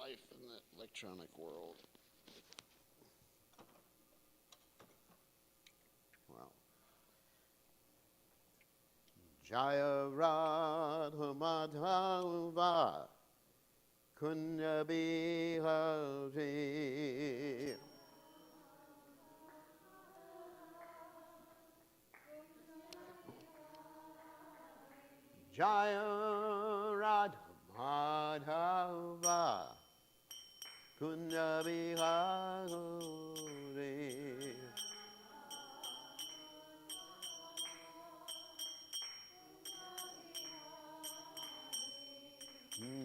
life in the electronic world. Well, Jaya Radha Madhava Kunya Bihari Jaya Radha Madhava Kunya Bihari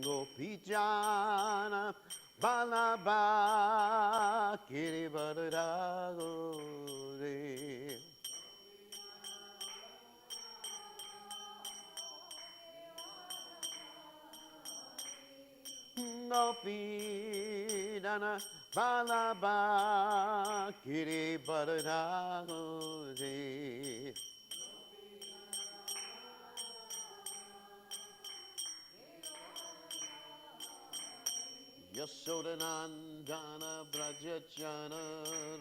Gopijana Balaba Kiribadagore Gopijana Balaba Kiribadagore Yasodanandana Brajachana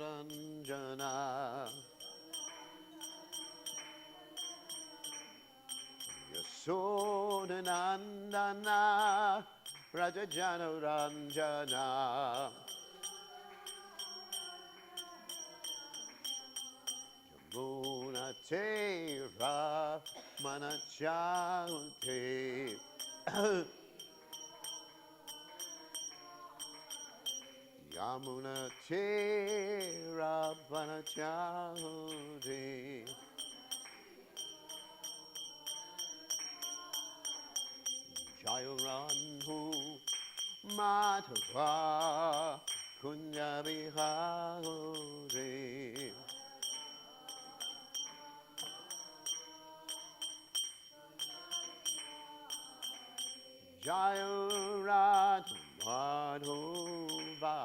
Ranjana Yasodanandana Brajachana Ranjana Jamuna Tera Manachante Yamuna Tera Vanachaude Jayaranhu Madhava Kunya Bihari Jayaranhu Madhava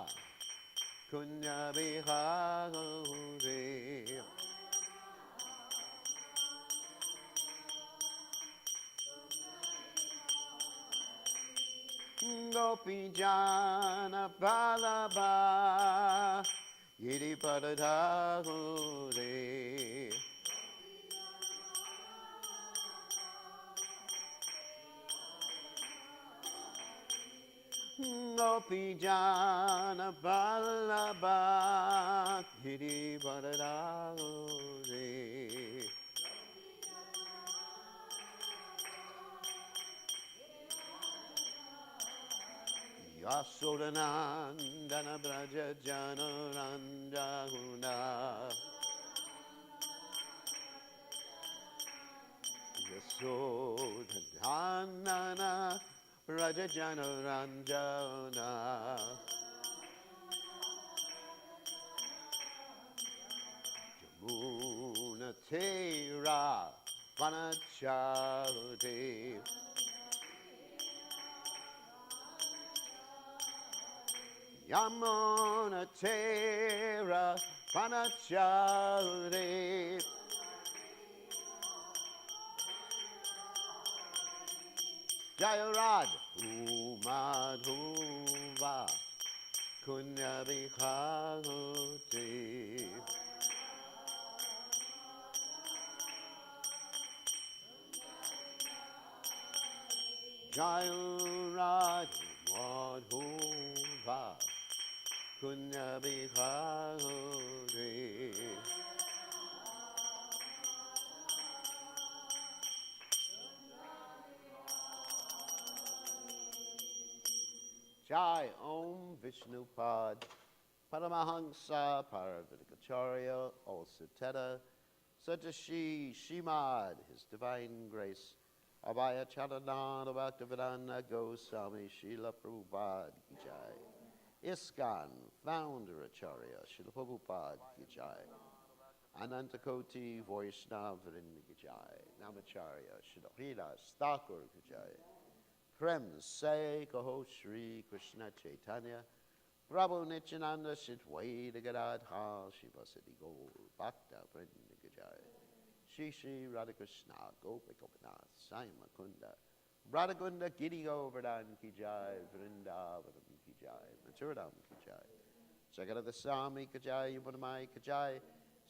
Kunya Bihari Gopijana Balaba Yiri Padadagore Gopijana Balaba Yiri Padadagore Yasodanandana Brajajana Ranjana Yasodanandana Brajajana Ranjana Jamuna Tera Vanachaude Yamuna Tera Vanachaude Jayarad Umadhuva Kunya Bihari Jayarad Umadhuva Kunya Bihari Jai Om Vishnupad Paramahansa Paravatikacharya also Teta Satashi Shimad His Divine Grace Abhaya Charananda Bhaktivedanta Goswami Srila Prabhupada Ki Jai ISKCON Founder Acharya Srila Prabhupada Ki Jai Anantakoti Vaishnava Vrinda Ki Jai Namacharya Srila Hridas Thakur Ki Jai Prem Se Kaho Shri Krishna Chaitanya Prabhu Nityananda Shitwaita Gadadha Shivasati Gaur Bhakta Vrinda Ki Jai Shri Shri Radhakrishna Gopikopanath Sai Makunda Radhakunda Giri Govardhan Ki Jai Vrindavanam Ki Jai Maturadam ki jai. Jagadada Sami ki jai, Yubanamai ki jai.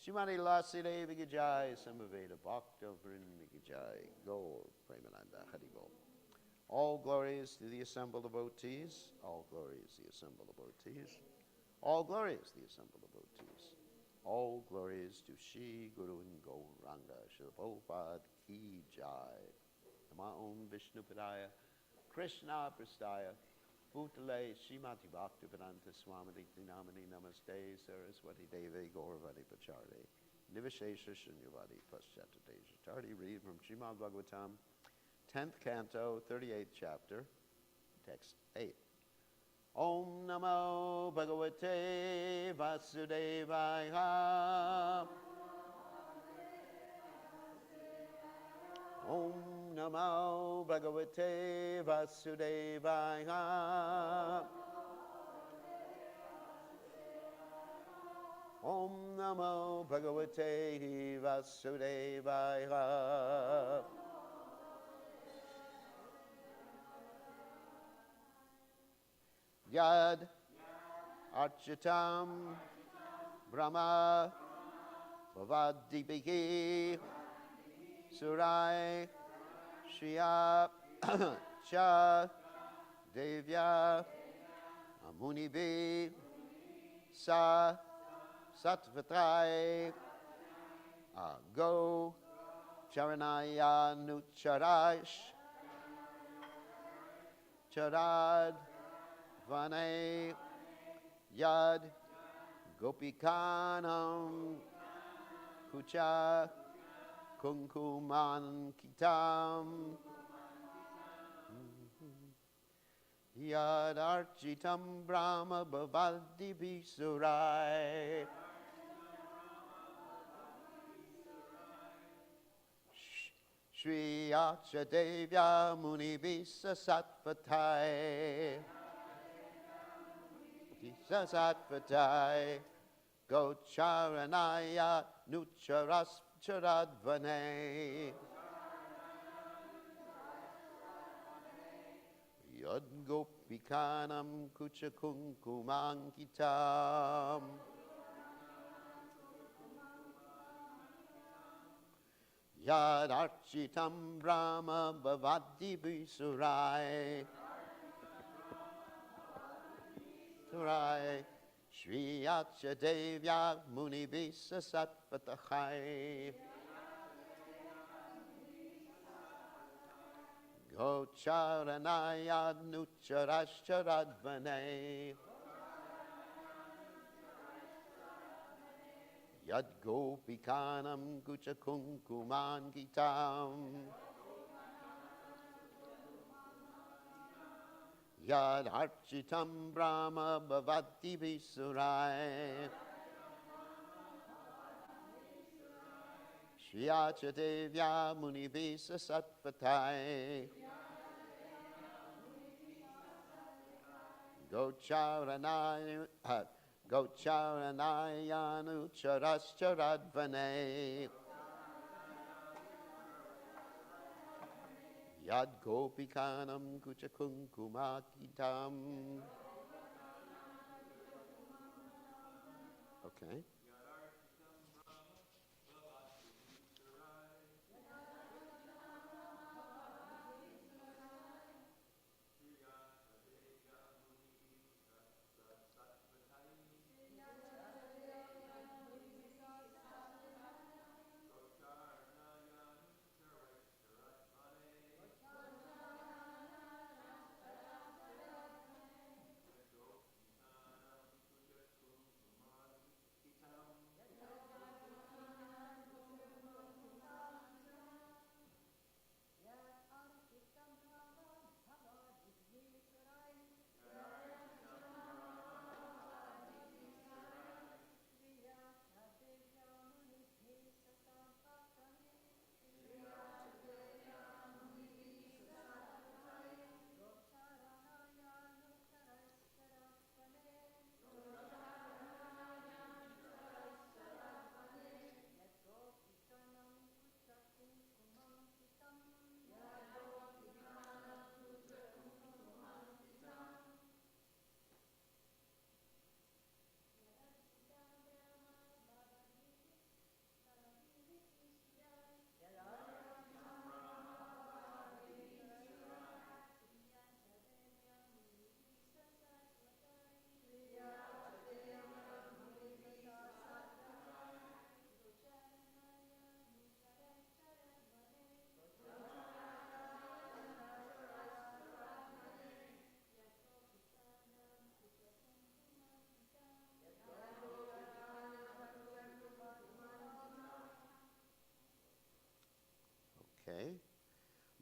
Shimani Lasi Devi ki jai, Samaveda Bhakta Vrindi ki jai. Gaur Premananda Hari Bol. All glories to the assembled devotees. All glories to the assembled devotees. All glories to the assembled devotees. All glories to Shri Guru and Gauranga. Shri Prabhupada ki jai. Nama Om Vishnu Padaya, Krishna Prastaya, Bhutale Shrimati Bhaktivedanta Swami Namani Namaste Saraswati Devi Gauravati Pacharde Nivashesha Shunyavadi Paschata Dejatardi. Read from Srimad Bhagavatam, 10th Canto, 38th Chapter, Text 8. Om Namo Bhagavate Vasudevaya. Om Namo Bhagavate Vasudevaya. Om Namo Bhagavate Vasudevaya. Yad Architam Brahma Bhavadipiki Surai Shriya Cha Devya Amunibi Sa Satvatrai Go Charanaya Nucharash Charad Vane Yad Gopikanam Kucha Kunkuman Kitam Yad Architam Brahma Bhavadi Visurai Shri Achadevya Muni Visa Satvatai Visa Satvatai Gocharanaya Nucharas Charadvane Yad Gopikanam Kucha Kunkumankitam Yad Architam Brahma Bhavadi Visurai Surai Shri Achadevya Muni Visa Satvatachai Gocharanaya Nucharashcharadvane Yad Gopikanam Gucha Kunkuman Gitam Yad Architam Brahma Bhavati Visurai Shri Achadevya Muni Visa Satvatai Gocharanayanu Charascharadvane Yad Gopikanam Kucha Kunkumakitam. Okay.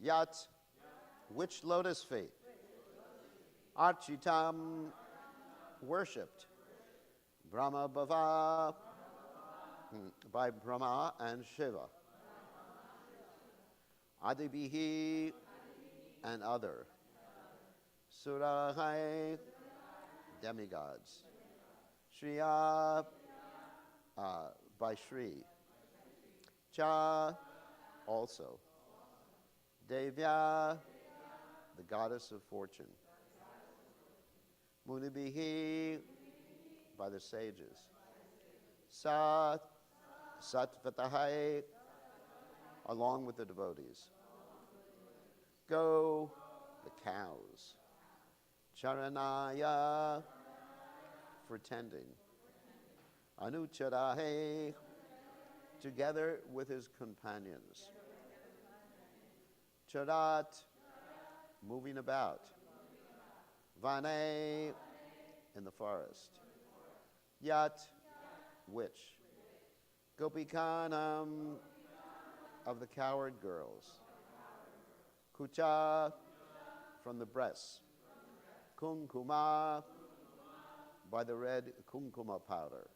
Yat, which lotus feet? Architam, worshipped. Brahma Bhava, by Brahma and Shiva. Adibhihi, and other. Surahai, demigods. Shriya, by Shri. Cha, also. Devya, the goddess of fortune. Munibhihi, by the sages. Sat, Satvatahai, along with the devotees. Go, the cows. Charanaya, for tending. Anucharahe, together with his companions. Charat, moving about. Vane, in the forest. Yat, which? Gopikanam, of the coward girls. Kucha, from the breasts. Kumkuma, by the red kumkuma powder.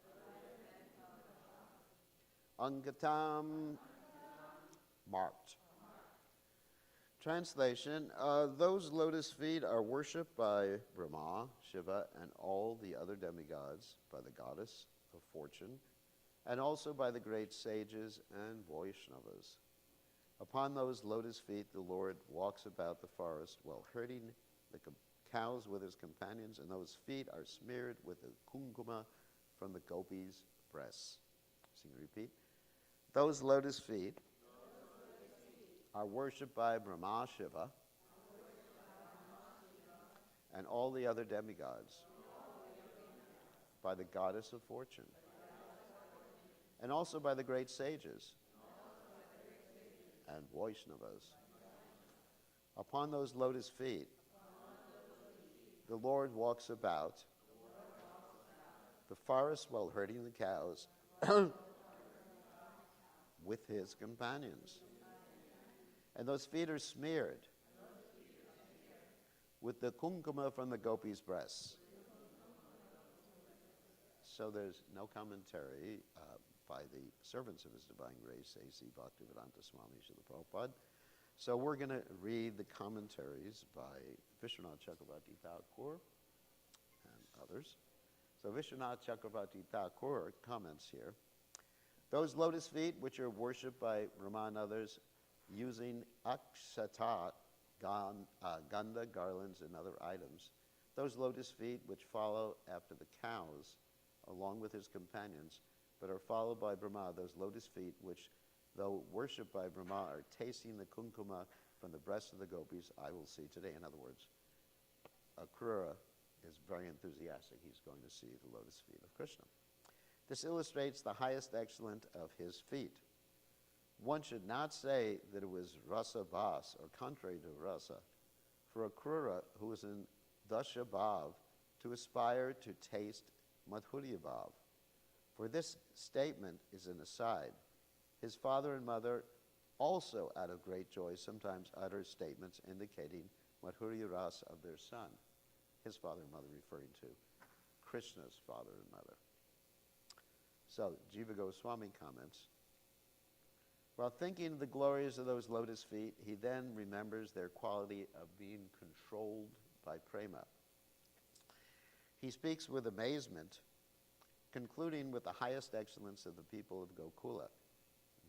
Angatam, marked. Translation, those lotus feet are worshipped by Brahma, Shiva, and all the other demigods, by the goddess of fortune, and also by the great sages and Vaishnavas. Upon those lotus feet, the Lord walks about the forest while herding the cows with his companions, and those feet are smeared with the kumkuma from the gopis' breasts. Sing repeat. Those lotus feet are worshipped by Brahma, Shiva, and all the other demigods, by the goddess of fortune, and also by the great sages and Vaishnavas. Upon those lotus feet, the Lord walks about the forest while herding the cows with his companions. And those feet are smeared with the kumkuma from the gopis' breasts. So there's no commentary by the servants of His Divine Grace, A.C. Bhaktivedanta Swami Srila Prabhupada. So we're going to read the commentaries by Vishwanath Chakravarti Thakur and others. So Vishwanath Chakravarti Thakur comments here. Those lotus feet which are worshipped by Brahma and others using akshata, ganda, garlands, and other items, those lotus feet which follow after the cows along with his companions, but are followed by Brahma, those lotus feet which, though worshipped by Brahma, are tasting the kumkuma from the breasts of the gopis, I will see today. In other words, Akrura is very enthusiastic. He's going to see the lotus feet of Krishna. This illustrates the highest excellence of his feet. One should not say that it was rasa bhas, or contrary to rasa, for Akrura, who was in dasha bhav, to aspire to taste madhurya bhav. For this statement is an aside. His father and mother also, out of great joy, sometimes utter statements indicating madhurya rasa of their son. His father and mother referring to Krishna's father and mother. So, Jiva Goswami comments, while thinking of the glories of those lotus feet, he then remembers their quality of being controlled by prema. He speaks with amazement, concluding with the highest excellence of the people of Gokula.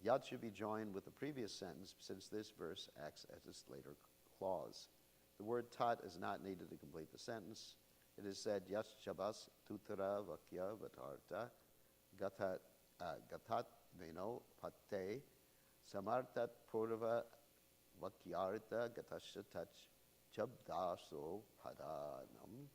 Yat should be joined with the previous sentence, since this verse acts as its later clause. The word tat is not needed to complete the sentence. It is said, Yat shabas tutara vakya vatarta gatat veno patte samartat purva vakyarta gatashatach chabdaso padanam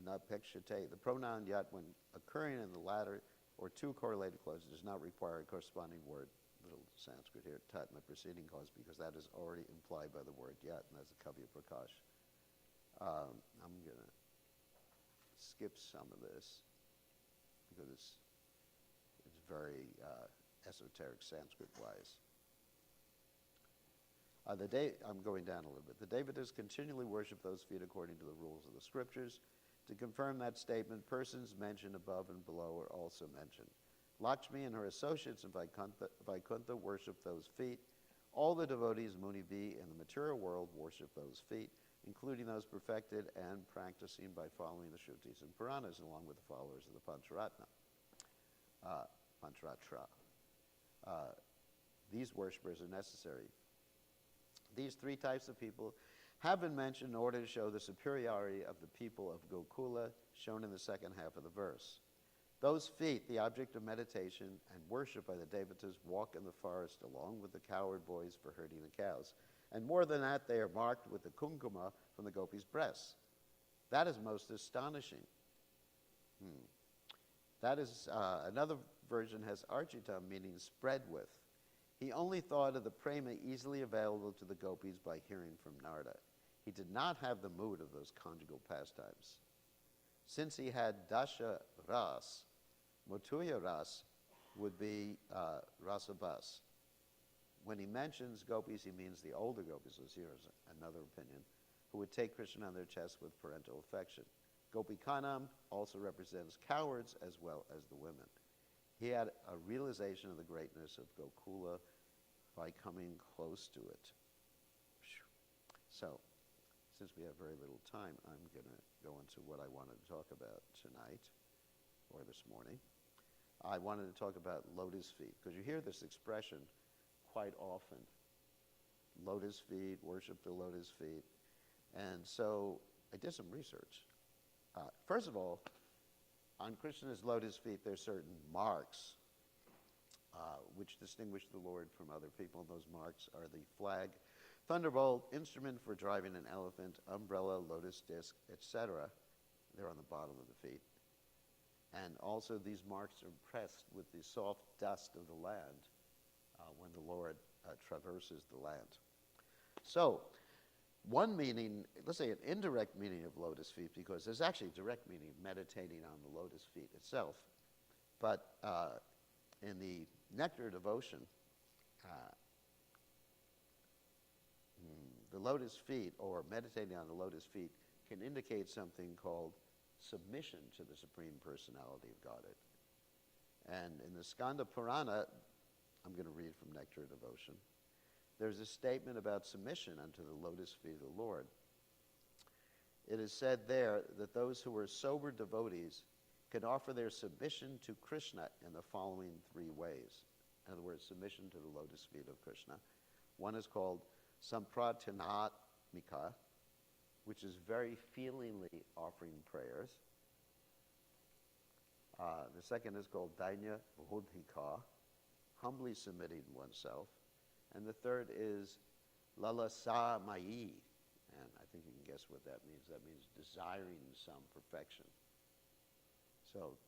anapekshate. The pronoun yat, when occurring in the latter or two correlated clauses, does not require a corresponding word, little Sanskrit here, tat, in the preceding clause, because that is already implied by the word yat, and that's a Kavya Prakash. I'm going to skip some of this because it's very esoteric Sanskrit-wise. I'm going down a little bit. The Devatas continually worship those feet according to the rules of the scriptures. To confirm that statement, persons mentioned above and below are also mentioned. Lakshmi and her associates in Vaikuntha worship those feet. All the devotees, Munivi, in the material world worship those feet, including those perfected and practicing by following the Shrutis and Puranas, along with the followers of the Pancharatra. These worshippers are necessary. These three types of people have been mentioned in order to show the superiority of the people of Gokula, shown in the second half of the verse. Those feet, the object of meditation and worship by the Devatas, walk in the forest along with the cowherd boys for herding the cows. And more than that, they are marked with the kumkuma from the gopis' breasts. That is most astonishing. That is, another version has archita, meaning spread with. He only thought of the prema easily available to the gopis by hearing from Narada. He did not have the mood of those conjugal pastimes. Since he had dasha ras, Matuya ras would be rasabas. When he mentions gopis, he means the older gopis, as here is another opinion, who would take Krishna on their chest with parental affection. Gopikanam also represents cowards as well as the women. He had a realization of the greatness of Gokula by coming close to it. So, since we have very little time, I'm going to go into what I wanted to talk about tonight, or this morning. I wanted to talk about lotus feet, because you hear this expression quite often. Lotus feet, worship the lotus feet. And so I did some research. First of all, on Krishna's lotus feet, there are certain marks which distinguish the Lord from other people. And those marks are the flag, thunderbolt, instrument for driving an elephant, umbrella, lotus disc, etc. They're on the bottom of the feet. And also these marks are impressed with the soft dust of the land when the Lord traverses the land. So, one meaning, let's say an indirect meaning of lotus feet, because there's actually a direct meaning, meditating on the lotus feet itself. But in the nectar devotion, the lotus feet, or meditating on the lotus feet, can indicate something called submission to the Supreme Personality of Godhead. And in the Skanda Purana, I'm going to read from Nectar Devotion, there's a statement about submission unto the lotus feet of the Lord. It is said there that those who are sober devotees can offer their submission to Krishna in the following three ways. In other words, submission to the lotus feet of Krishna. One is called Sampratyanatmika, which is very feelingly offering prayers. The second is called Dainya Bodhika, humbly submitting oneself. And the third is Lalasa Mayi, and I think you can guess what that means. That means desiring some perfection. So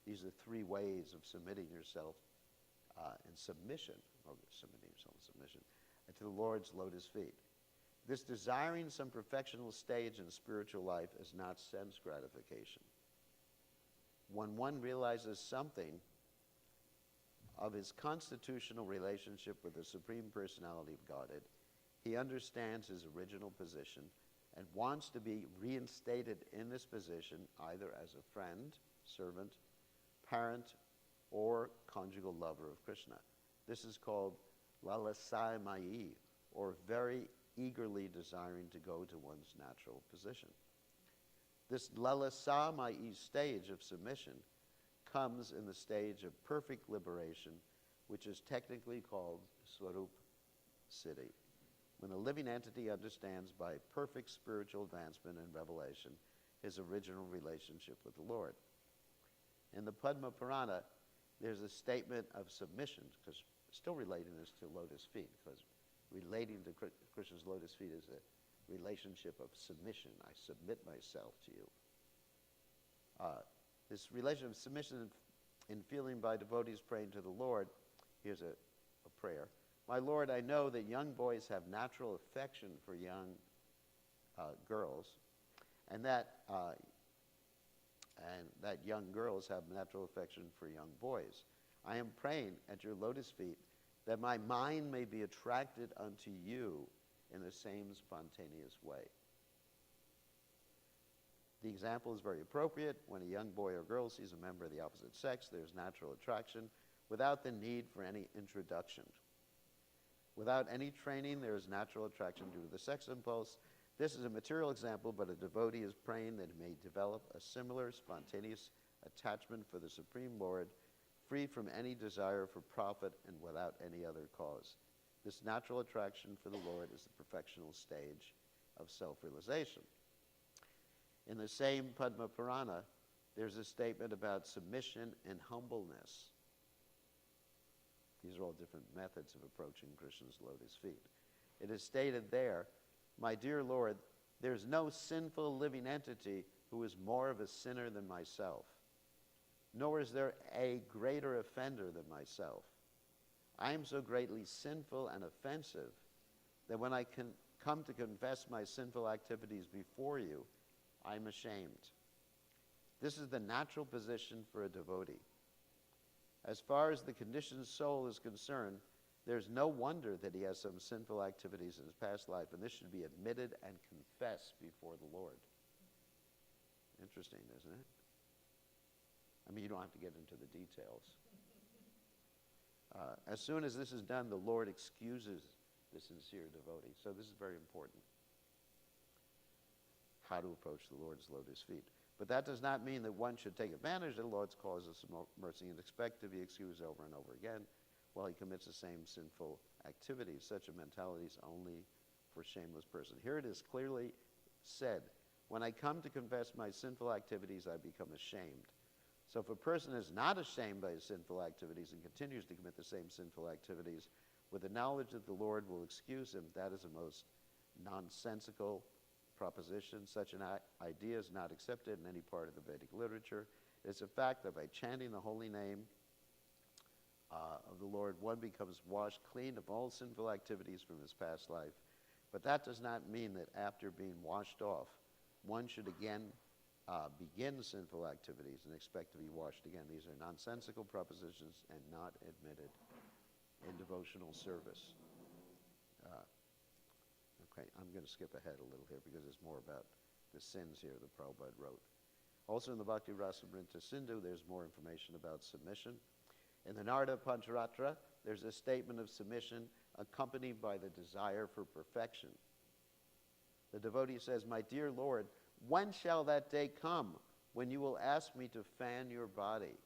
these are three ways of submitting yourself in submission, or submitting yourself in submission, to the Lord's lotus feet. This desiring some perfectional stage in spiritual life is not sense gratification. When one realizes something of his constitutional relationship with the Supreme Personality of Godhead, he understands his original position and wants to be reinstated in this position either as a friend, servant, parent, or conjugal lover of Krishna. This is called lalasai mayi, or very eagerly desiring to go to one's natural position. This lalasa mayi stage of submission comes in the stage of perfect liberation, which is technically called Swarup Siddhi, when the living entity understands by perfect spiritual advancement and revelation his original relationship with the Lord. In the Padma Purana, there's a statement of submission, because still relating this to lotus feet, because relating to Krishna's lotus feet is a relationship of submission. I submit myself to you. This relation of submission in feeling by devotees praying to the Lord, here's a prayer. My Lord, I know that young boys have natural affection for young girls, and that young girls have natural affection for young boys. I am praying at your lotus feet that my mind may be attracted unto you in the same spontaneous way. The example is very appropriate. When a young boy or girl sees a member of the opposite sex, there's natural attraction without the need for any introduction. Without any training, there is natural attraction due to the sex impulse. This is a material example, but a devotee is praying that he may develop a similar spontaneous attachment for the Supreme Lord, free from any desire for profit and without any other cause. This natural attraction for the Lord is the perfectional stage of self-realization. In the same Padma Purana, there's a statement about submission and humbleness. These are all different methods of approaching Krishna's lotus feet. It is stated there, my dear Lord, there's no sinful living entity who is more of a sinner than myself, nor is there a greater offender than myself. I am so greatly sinful and offensive that when I can come to confess my sinful activities before you, I'm ashamed. This is the natural position for a devotee. As far as the conditioned soul is concerned, there's no wonder that he has some sinful activities in his past life, and this should be admitted and confessed before the Lord. Interesting, isn't it? I mean, you don't have to get into the details. As soon as this is done, the Lord excuses the sincere devotee. So this is very important. How to approach the Lord's lotus feet. But that does not mean that one should take advantage of the Lord's causes of mercy and expect to be excused over and over again while he commits the same sinful activities. Such a mentality is only for a shameless person. Here it is clearly said, when I come to confess my sinful activities, I become ashamed. So if a person is not ashamed by his sinful activities and continues to commit the same sinful activities with the knowledge that the Lord will excuse him, that is a most nonsensical proposition. Such an idea is not accepted in any part of the Vedic literature. It's a fact that by chanting the holy name of the Lord, one becomes washed clean of all sinful activities from his past life. But that does not mean that after being washed off, one should again begin sinful activities and expect to be washed again. These are nonsensical propositions and not admitted in devotional service. Okay, I'm going to skip ahead a little here because there's more about the sins here that Prabhupada wrote. Also in the Bhakti Rasamrita Sindhu, there's more information about submission. In the Narada Pancharatra, there's a statement of submission accompanied by the desire for perfection. The devotee says, my dear Lord, when shall that day come when you will ask me to fan your body?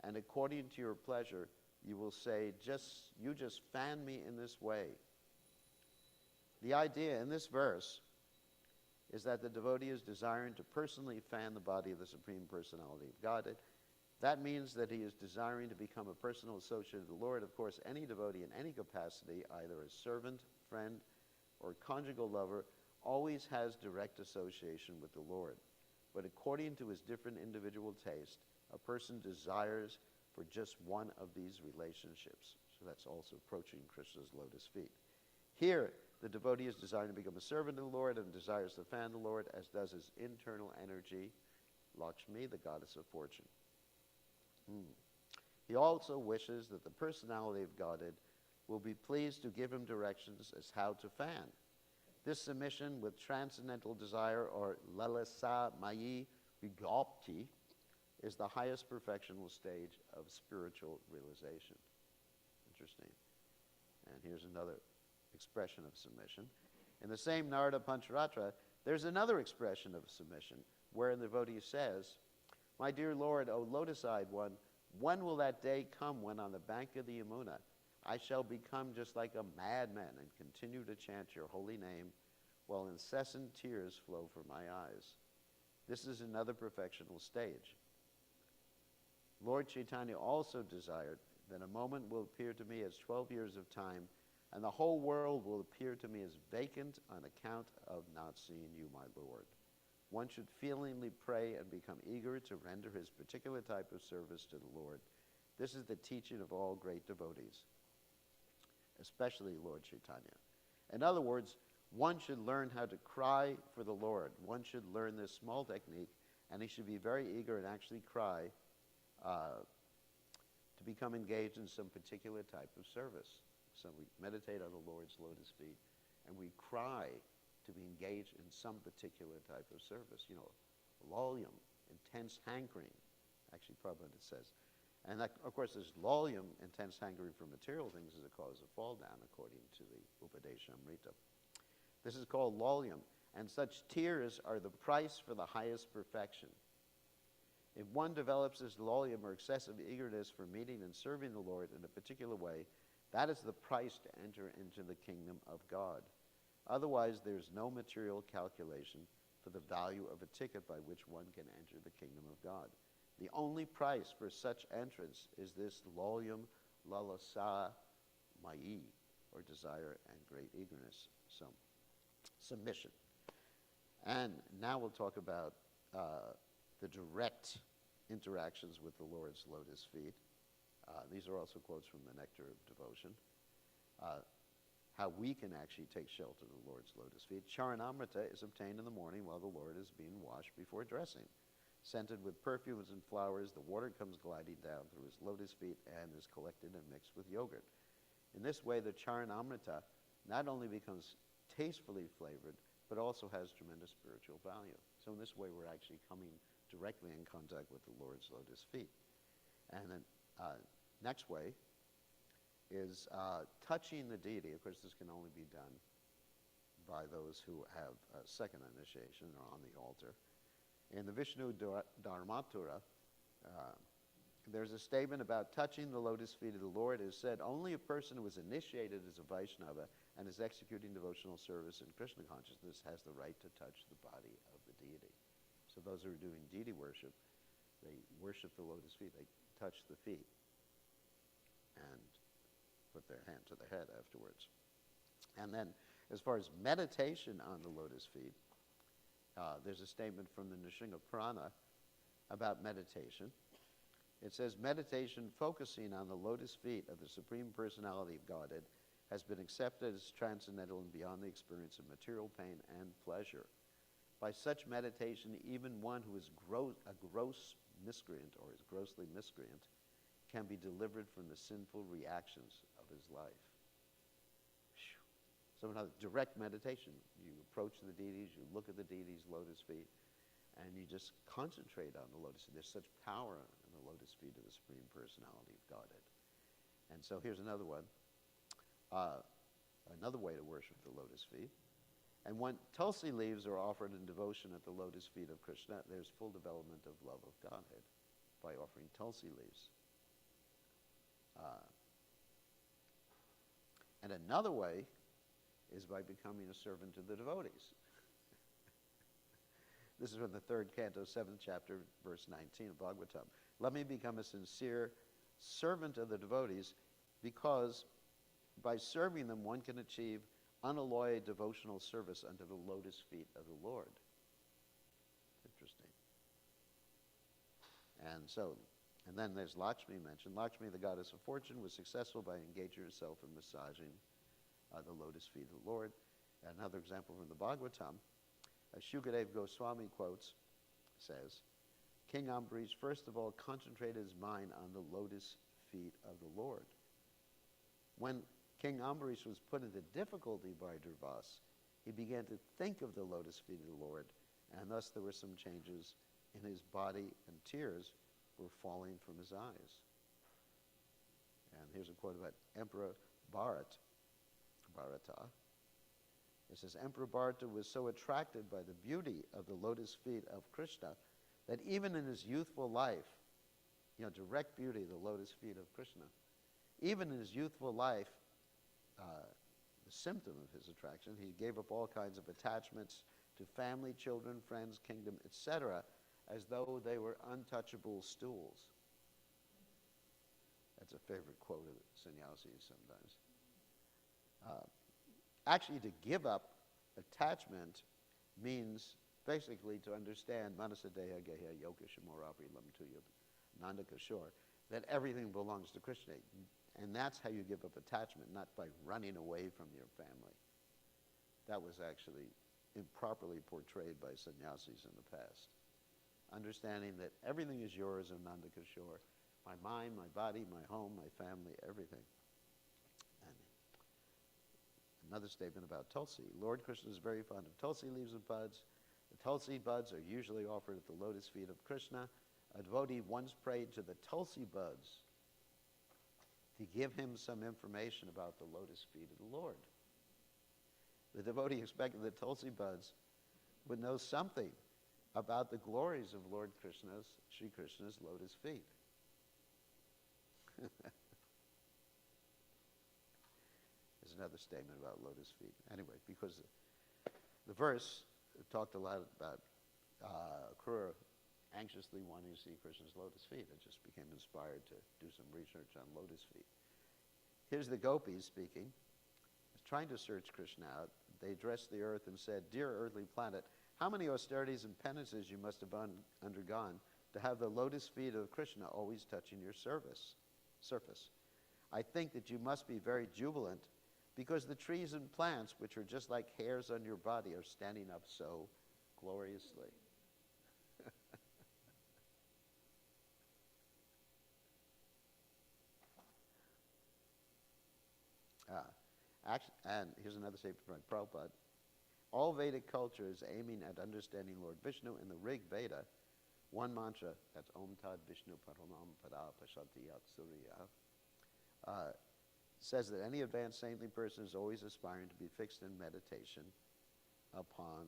And according to your pleasure, you will say, you just fan me in this way. The idea in this verse is that the devotee is desiring to personally fan the body of the Supreme Personality of Godhead. That means that he is desiring to become a personal associate of the Lord. Of course, any devotee in any capacity, either as servant, friend, or conjugal lover, always has direct association with the Lord. But according to his different individual taste, a person desires for just one of these relationships. So that's also approaching Krishna's lotus feet. Here, the devotee is desiring to become a servant of the Lord and desires to fan the Lord, as does his internal energy, Lakshmi, the goddess of fortune. He also wishes that the personality of Godhead will be pleased to give him directions as how to fan. This submission with transcendental desire, or lalasa mayi vigopti, is the highest perfectional stage of spiritual realization. Interesting. And here's another expression of submission. In the same Narada Pancharatra, there's another expression of submission, where the devotee says, my dear Lord, O lotus-eyed one, when will that day come when on the bank of the Yamuna I shall become just like a madman and continue to chant your holy name while incessant tears flow from my eyes? This is another perfectional stage. Lord Chaitanya also desired that a moment will appear to me as 12 years of time, and the whole world will appear to me as vacant on account of not seeing you, my Lord. One should feelingly pray and become eager to render his particular type of service to the Lord. This is the teaching of all great devotees, especially Lord Chaitanya. In other words, one should learn how to cry for the Lord. One should learn this small technique, and he should be very eager and actually cry to to become engaged in some particular type of service. So we meditate on the Lord's lotus feet, and we cry to be engaged in some particular type of service. You know, lolium, intense hankering. Actually, Prabhupada says. And that, of course, this lolium, intense hankering for material things, is a cause of fall down, according to the Upadeshamrita. This is called lolium, and such tears are the price for the highest perfection. If one develops this lolium or excessive eagerness for meeting and serving the Lord in a particular way, that is the price to enter into the kingdom of God. Otherwise, there's no material calculation for the value of a ticket by which one can enter the kingdom of God. The only price for such entrance is this lolium lalasa mai, or desire and great eagerness, so submission. And now we'll talk about the direct interactions with the Lord's lotus feet. These are also quotes from the Nectar of Devotion. How we can actually take shelter of the Lord's lotus feet. Charanamrita is obtained in the morning while the Lord is being washed before dressing. Scented with perfumes and flowers, the water comes gliding down through his lotus feet and is collected and mixed with yogurt. In this way, the Charanamrita not only becomes tastefully flavored, but also has tremendous spiritual value. So in this way, we're actually coming directly in contact with the Lord's lotus feet. And then next way is touching the deity. Of course, this can only be done by those who have a second initiation or on the altar. In the Vishnu Dharmatura, there's a statement about touching the lotus feet of the Lord. It is said, only a person who is initiated as a Vaishnava and is executing devotional service in Krishna consciousness has the right to touch the body of the deity. So those who are doing deity worship, they worship the lotus feet, they touch the feet and put their hand to the head afterwards. And then as far as meditation on the lotus feet, there's a statement from the Nishinga Purana about meditation. It says, meditation focusing on the lotus feet of the Supreme Personality of Godhead has been accepted as transcendental and beyond the experience of material pain and pleasure. By such meditation, even one who is a gross miscreant or is grossly miscreant can be delivered from the sinful reactions of his life. So another direct meditation. You approach the deities, you look at the deities' lotus feet, and you just concentrate on the lotus feet. There's such power in the lotus feet of the Supreme Personality of Godhead. And so here's another one. Another way to worship the lotus feet. And when tulsi leaves are offered in devotion at the lotus feet of Krishna, there's full development of love of Godhead by offering tulsi leaves. And another way is by becoming a servant to the devotees. This is from the 3rd canto, 7th chapter, verse 19 of Bhagavatam. Let me become a sincere servant of the devotees, because by serving them one can achieve unalloyed devotional service unto the lotus feet of the Lord. Interesting. And then there's Lakshmi mentioned. Lakshmi, the goddess of fortune, was successful by engaging herself in massaging the lotus feet of the Lord. Another example from the Bhagavatam, Shukadev Goswami quotes, says, King Ambarish first of all concentrated his mind on the lotus feet of the Lord. When King Ambarish was put into difficulty by Durvas, he began to think of the lotus feet of the Lord, and thus there were some changes in his body, and tears were falling from his eyes. And here's a quote about Emperor Bharata. It says, Emperor Bharata was so attracted by the beauty of the lotus feet of Krishna that even in his youthful life, direct beauty of the lotus feet of Krishna, even in his youthful life, the symptom of his attraction, he gave up all kinds of attachments to family, children, friends, kingdom, etc., as though they were untouchable stools. That's a favorite quote of sannyasis sometimes. Actually, to give up attachment means basically to understand manasadeha geha yoga shamorapi lamtuya nandaka shore, that everything belongs to Krishna. And that's how you give up attachment, not by running away from your family. That was actually improperly portrayed by sannyasis in the past. Understanding that everything is yours in Nandaka Shore, My mind, my body, my home, my family, everything. And another statement about Tulsi. Lord Krishna is very fond of Tulsi leaves and buds. The Tulsi buds are usually offered at the lotus feet of Krishna. A devotee once prayed to the Tulsi buds to give him some information about the lotus feet of the Lord. The devotee expected the Tulsi buds would know something about the glories of Lord Krishna's, Sri Krishna's lotus feet. There's another statement about lotus feet. Anyway, because the verse talked a lot about Krura anxiously wanting to see Krishna's lotus feet. I just became inspired to do some research on lotus feet. Here's the gopis speaking. Trying to search Krishna out, they addressed the earth and said, "Dear earthly planet, how many austerities and penances you must have undergone to have the lotus feet of Krishna always touching your surface. I think that you must be very jubilant because the trees and plants, which are just like hairs on your body, are standing up so gloriously." And here's another statement from Prabhupada. All Vedic culture is aiming at understanding Lord Vishnu. In the Rig Veda, one mantra, that's Om Tad Vishnu Paramam Pada Pashanti Yat Surya, says that any advanced saintly person is always aspiring to be fixed in meditation upon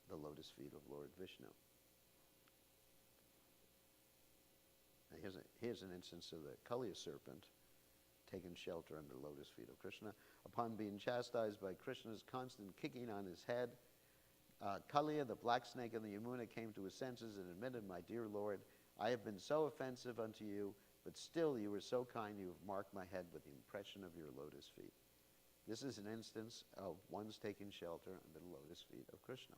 the lotus feet of Lord Vishnu. Now here's an instance of the Kaliya serpent taken shelter under the lotus feet of Krishna. Upon being chastised by Krishna's constant kicking on his head, Kaliya, the black snake in the Yamuna, came to his senses and admitted, "My dear Lord, I have been so offensive unto you, but still you were so kind you have marked my head with the impression of your lotus feet." This is an instance of one's taking shelter under the lotus feet of Krishna.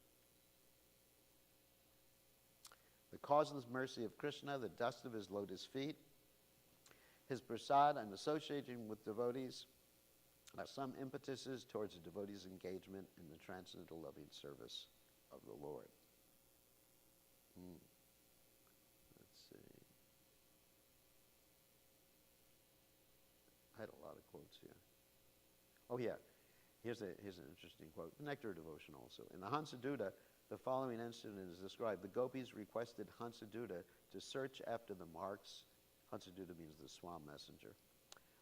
The causeless mercy of Krishna, the dust of his lotus feet, his prasad, and associating with devotees are some impetuses towards a devotee's engagement in the transcendental loving service of the Lord. Let's see. I had a lot of quotes here. Oh yeah, here's an interesting quote. The Nectar Devotion also. In the Hansaduta, the following incident is described. The gopis requested Hansaduta to search after the marks. Hansaduta means the swan messenger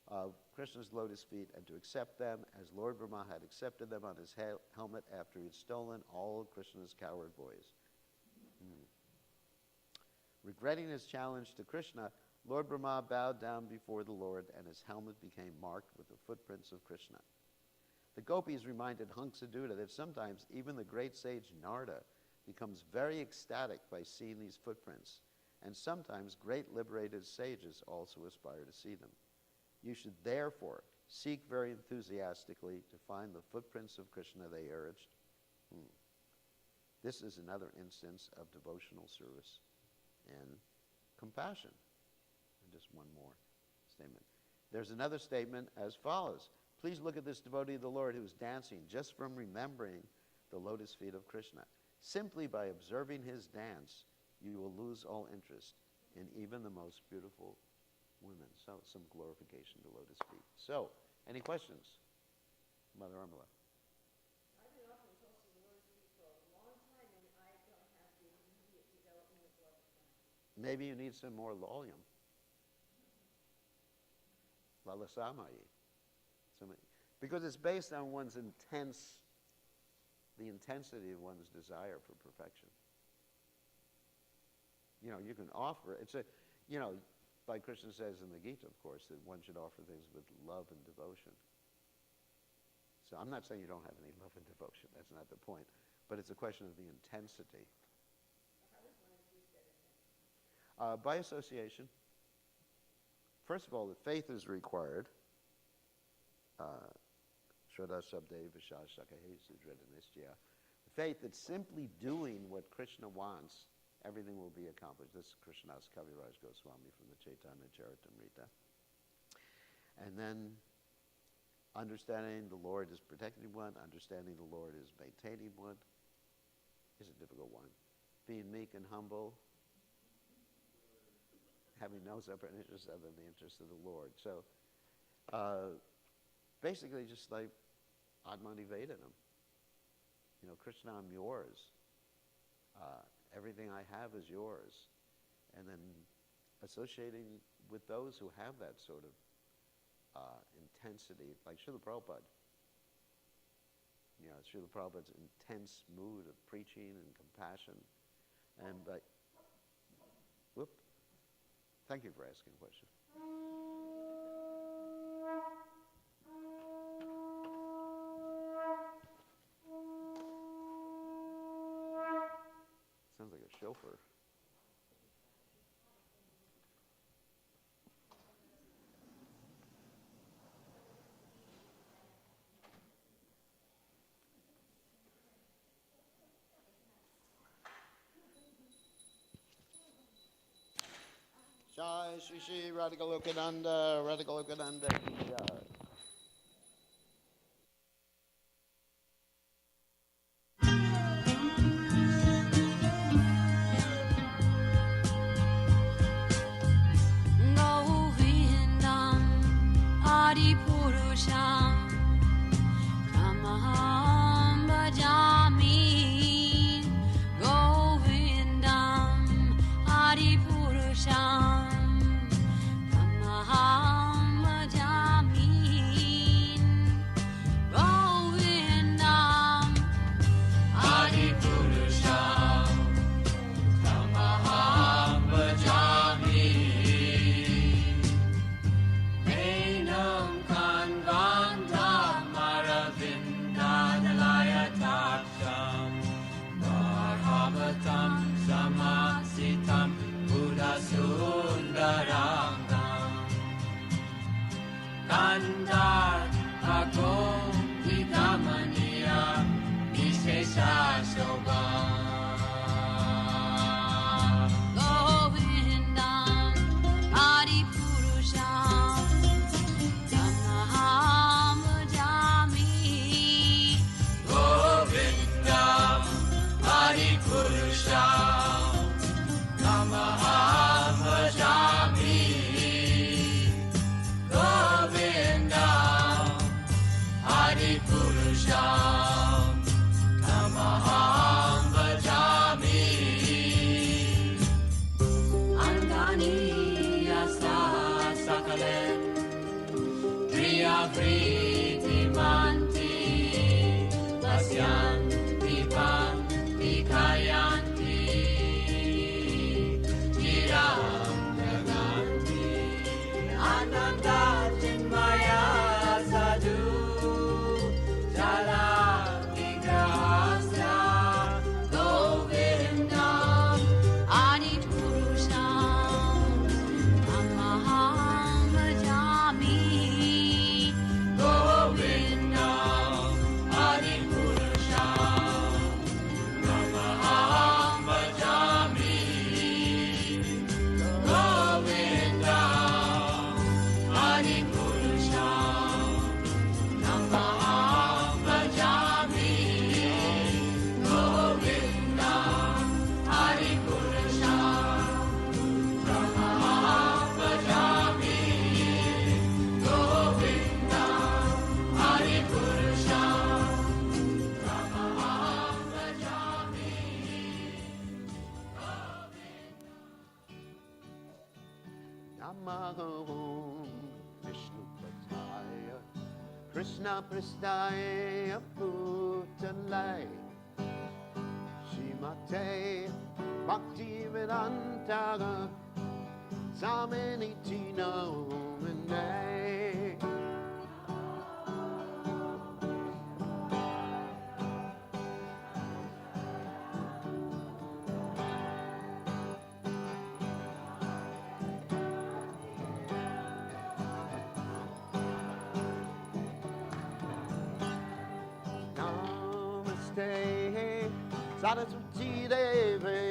of Krishna's lotus feet, and to accept them as Lord Brahma had accepted them on his helmet after he had stolen all of Krishna's coward boys. Regretting his challenge to Krishna, Lord Brahma bowed down before the Lord, and his helmet became marked with the footprints of Krishna. The gopis reminded Hansaduta that sometimes even the great sage Narada becomes very ecstatic by seeing these footprints, and sometimes great liberated sages also aspire to see them. You should therefore seek very enthusiastically to find the footprints of Krishna, they urged. This is another instance of devotional service and compassion. And just one more statement. There's another statement as follows. Please look at this devotee of the Lord who is dancing just from remembering the lotus feet of Krishna. Simply by observing his dance, you will lose all interest in even the most beautiful women. So, some glorification to lotus feet. So, any questions? Mother Armala. I've been offering Tulsi the lotus feet for a long time, and I don't have the immediate development of love for them. Maybe you need some more lolium. Lalasamayi. Because it's based on one's the intensity of one's desire for perfection. You know, you can offer, like Krishna says in the Gita, of course, that one should offer things with love and devotion. So I'm not saying you don't have any love and devotion. That's not the point. But it's a question of the intensity. How does one increase that intensity? By association. First of all, the faith is required. Shraddha Sabde Vishas Sakahe Sudreda Nistya. Faith that simply doing what Krishna wants, everything will be accomplished. This is Krishnadas Kaviraj Goswami from the Chaitanya Charitamrita. And then understanding the Lord is protecting one, understanding the Lord is maintaining one, is a difficult one. Being meek and humble, having no separate interest other than the interest of the Lord. So basically just like Admani Vedanam. You know, Krishna, I'm yours. Everything I have is yours. And then associating with those who have that sort of intensity, like Srila Prabhupada. You know, Srila Prabhupada's intense mood of preaching and compassion. And thank you for asking a question. Sounds like a chauffeur. Jai Shri Shri Radhikalokananda, Radhikalokananda ki jai. Govindam Adipurusham Tamaham Bhajami. Govindam Adipurusham Tamaham Bhajami. Govindam Adipurusham Tamaham Bhajami. Menam Kanvandam Aravindanalayataptam Bharavatam Samasitam Buddhasundarangam Kandar Bhagom Vidamaniya Vishesha Shobham. Govindam Adipurusham Tamaham Bhajami. Govindam Adipurusham Tamaham Bhajami. Govindam Adipurusham Tamaham Bhajami. Angani Yasa Sakalen Kriya Priti Manti Pasyanti Panti Kayanti Chiram Jaganti Ananda Chinmaya Sadhu Jala Vigrahasya Govindam Adipurusham Tamaham Bhajami. Govindam Adipurusham Tamaham Bhajami. Govindam Adipurusham Tamaham Bhajami. Govindam Adipurusham Tamaham Bhajami. Govindam Adipurusham Tamaham Bhajami. Namo Vishnu Pataya Krishna Pristaya Bhutanai Shrimate Bhakti Vedanta Samini Tino Mene. Namaste Saraswati Devi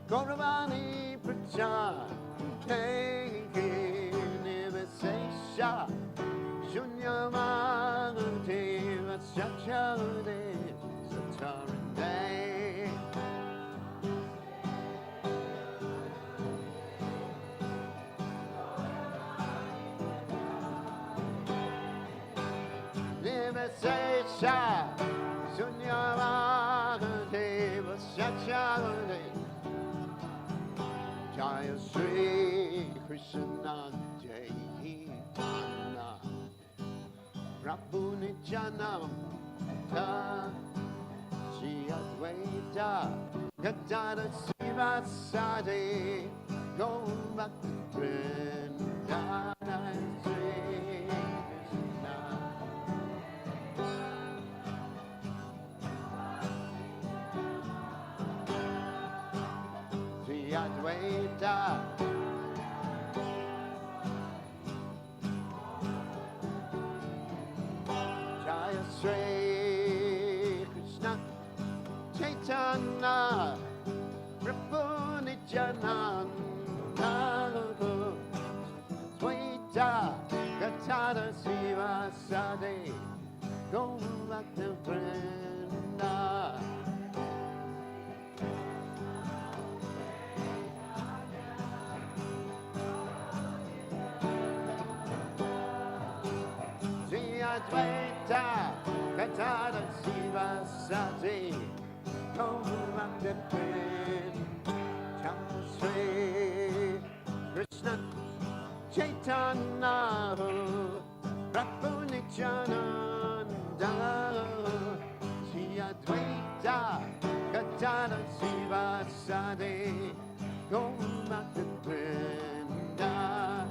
Gauravani Prachate Nivasesha Shunyamagati Vasyachade Satarande. Jaya Sri Krishna Chaitanya Prabhu Nityananda Shri Advaita Gadada Sivasadi Gaurabhakta Vrindana Sri Krishna Sri Advaita Jaya Sri Krishna Chaitanya Prabhu Nityananda Dvaita Gadada Sivasadi Gaurabhakta Vrindana Sri Advaita Gadada Sivasadi Gaurabhakta Vrindana Sri Krishna Chaitanya Prabhu Nityananda Sri Advaita Gadada Sivasadi Gaurabhakta Vrindana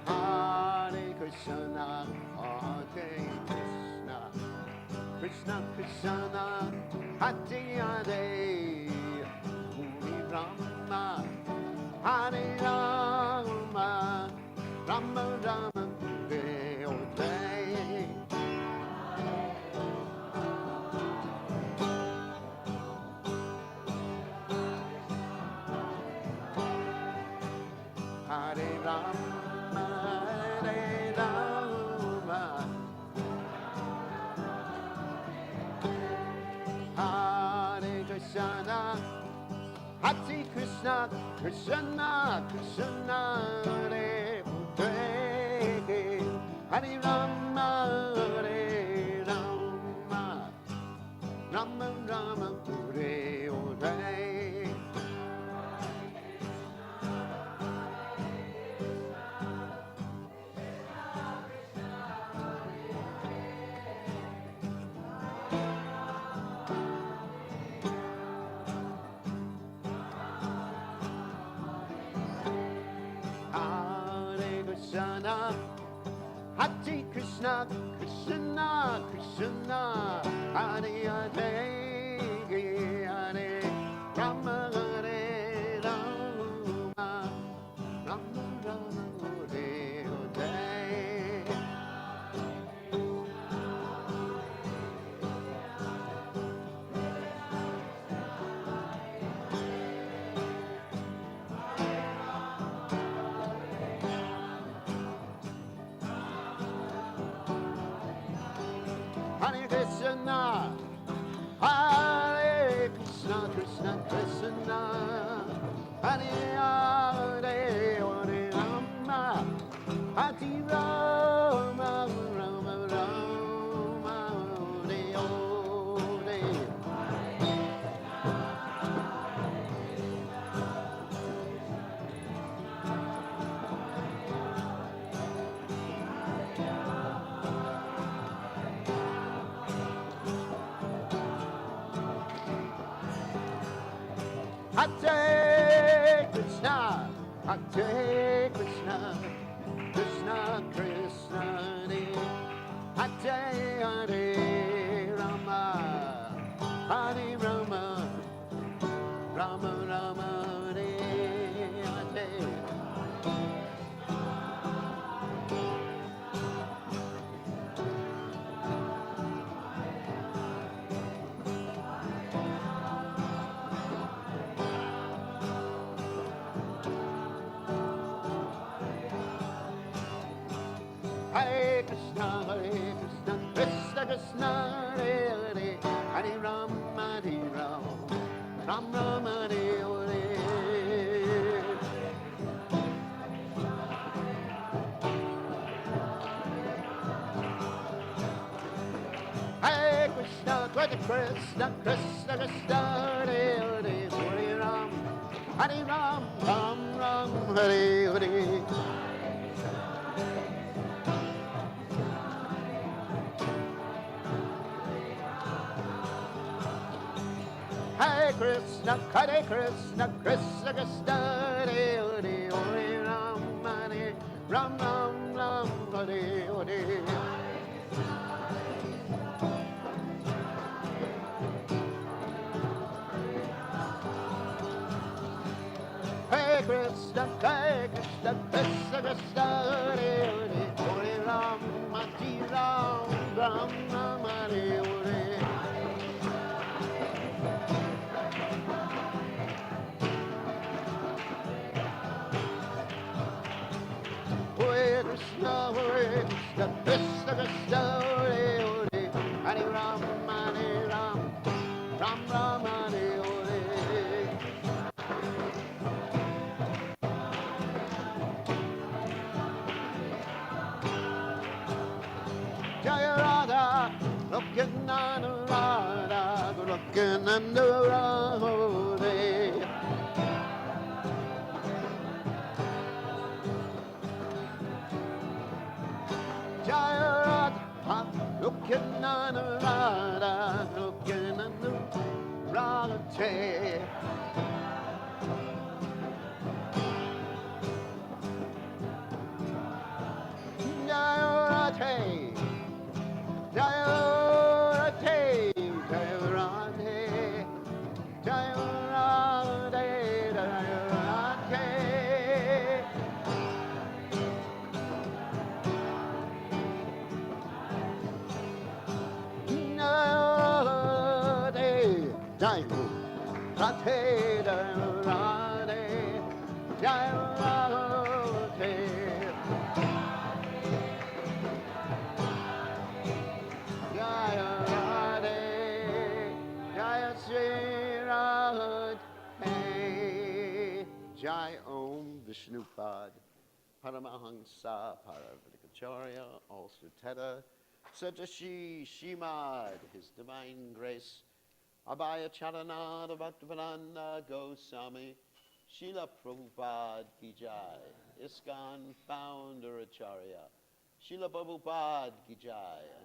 Hare Krishna, Krishna Krishna, Hare Hare, Hare Rama, Hare Rama, Rama Rama, Hare Hare. Hare Rama, Hare Rama, Hare Krishna, Hare Krishna, Krishna Krishna, Hare Hare, Hare Rama, Hare Rama, Rama Rama, Hare Hare. Hare Krishna, Hare Krishna, Krishna Krishna, Hare Hare, Hare Rama, Hare Rama, Rama Rama, Hare Hare. Hare Krishna, Hare Krishna, Krishna Krishna, Hare Hare, Hare Rama, Hare Rama, Rama Rama, Hare Hare. Hare Krishna, Hare Krishna, Krishna Krishna, Hare Hare Rama, Hare Rama, Rama Rama, Hare Hare. Hare Krishna, Krishna Krishna, Hare Hare, Hare Rama, Hare Rama, Ram Ram Hare Hare. Hare Krishna, Krishna Krishna Krishna, Hare Hare, Hare Ram, Hare Ram, Ram Ram, Hare Hare. Hare Krishna, Krishna Krishna, Hare Hare, Hare Ram, Hare Ram, Ram Ram, Hare Hare. Hare Krishna, Krishna Krishna, Hare Hare, Hare Ram, Hare Ram, Ram Ram, Hare Hare. Hare Krishna, Krishna Krishna, Hare Hare, Hare Ram, Ram Ram, Hare Hare. Jaya Radha, looking on Radha, looking under Radha. Jaya Radha, looking on Radha, looking under Radha. Jaya Radha, Jaya Radha, Jaya Radha, Jaya Radha, Jaya Radha. Jai Radhe, Jai Radhe. Jaya Radhe, Jaya Sri Radhe. Jai Om Vishnupad, Paramahansa, Paravidikacharya, also Teta, Satashi Shimad, His Divine Grace, Abhaya Charanada Bhaktivedanta Goswami, Srila Prabhupada Ki Jai, ISKCON Founder Acharya, Srila Prabhupada Ki Jai.